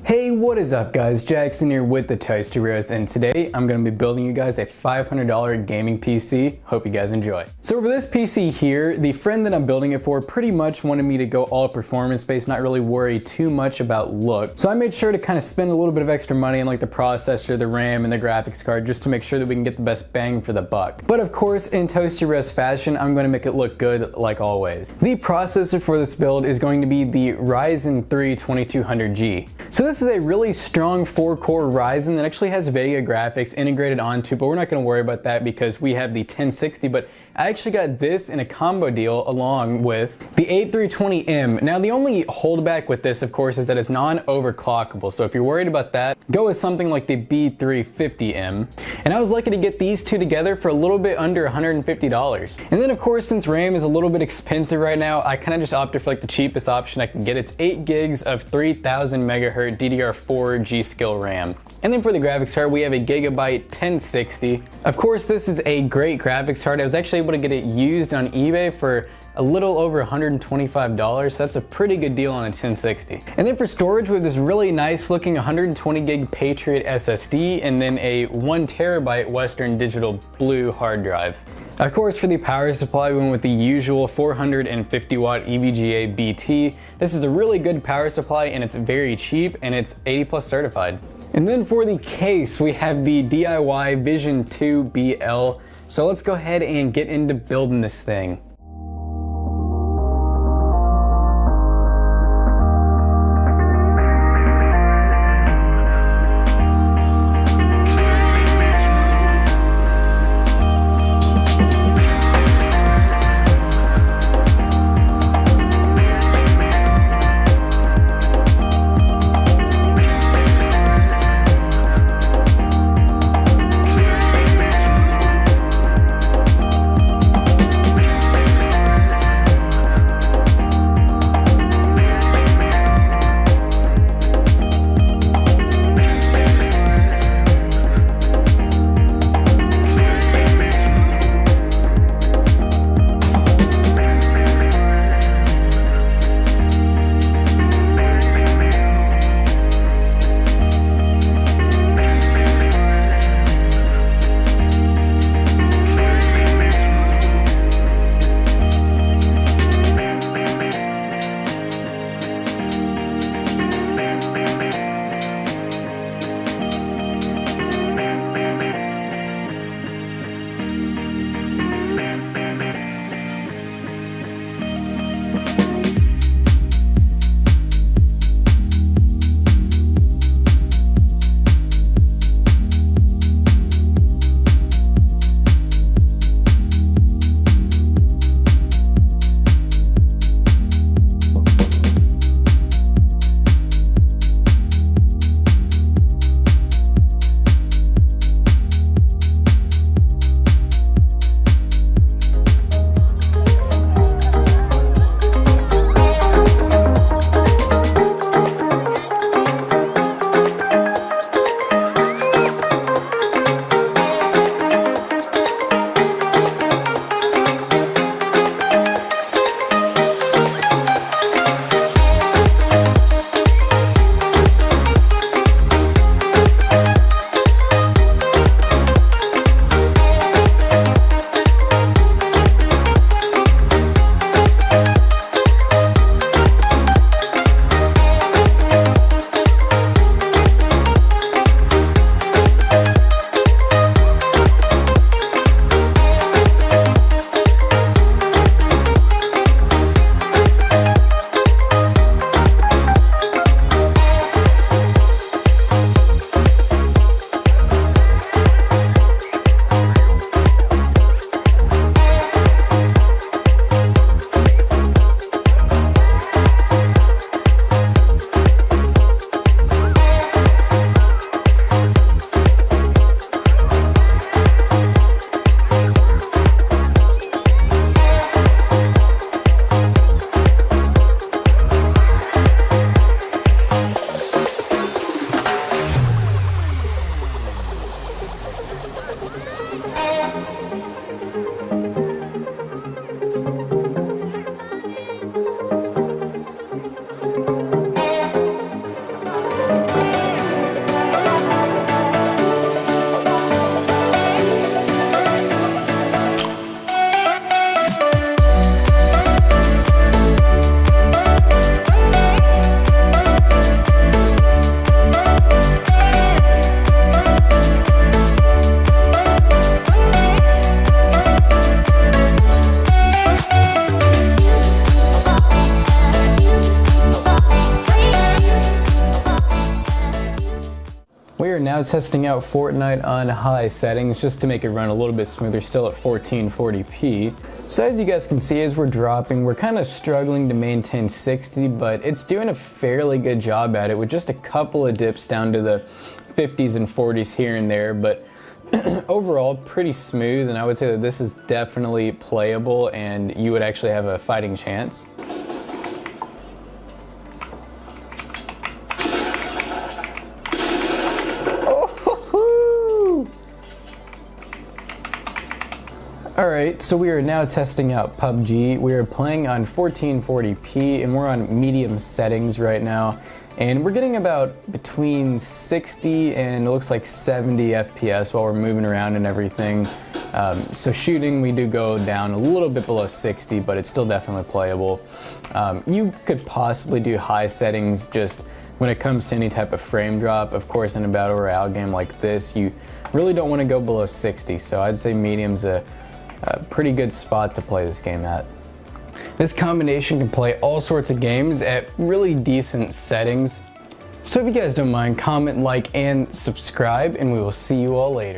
Hey, what is up guys? Jackson here with the Toasty Roast, and today I'm going to be building you guys a $500 gaming PC. Hope you guys enjoy. So for this PC here, the friend that I'm building it for pretty much wanted me to go all performance based, not really worry too much about look. So I made sure to kind of spend a little bit of extra money on like the processor, the RAM, and the graphics card just to make sure that we can get the best bang for the buck. But of course, in Toasty Roast fashion, I'm going to make it look good like always. The processor for this build is going to be the Ryzen 3 2200G. So this is a really strong 4-core Ryzen that actually has EVGA graphics integrated onto, but we're not going to worry about that because we have the 1060, but I actually got this in a combo deal along with the 8320M. Now the only holdback with this, of course, is that it's non-overclockable, so if you're worried about that, go with something like the B350M. And I was lucky to get these two together for a little bit under $150. And then of course, since RAM is a little bit expensive right now, I kind of just opted for like the cheapest option I can get. It's 8 gigs of 3000 megahertz DDR4 G.Skill RAM. And then for the graphics card, we have a Gigabyte 1060. Of course, this is a great graphics card. I was actually able to get it used on eBay for a little over $125, so that's a pretty good deal on a 1060. And then for storage, we have this really nice looking 120 gig Patriot SSD and then a 1 terabyte Western Digital Blue hard drive. Of course, for the power supply, we went with the usual 450 watt EVGA BT. This is a really good power supply and it's very cheap and it's 80+ certified. And then for the case, we have the DIY Vision 2 BL. So let's go ahead and get into building this thing. we are now testing out Fortnite on high settings just to make it run a little bit smoother, still at 1440p. So as you guys can see, as we're dropping, we're kind of struggling to maintain 60, but it's doing a fairly good job at it with just a couple of dips down to the 50s and 40s here and there, but overall pretty smooth, and I would say that this is definitely playable and you would actually have a fighting chance. Alright, so we are now testing out PUBG. We are playing on 1440p and we're on medium settings right now. And we're getting about between 60 and it looks like 70 FPS while we're moving around and everything. So shooting, we do go down a little bit below 60, but it's still definitely playable. You could possibly do high settings just when it comes to any type of frame drop. Of course, in a battle royale game like this, you really don't want to go below 60. So I'd say medium's a pretty good spot to play this game at. This combination can play all sorts of games at really decent settings. So if you guys don't mind, comment, like, and subscribe, and we will see you all later.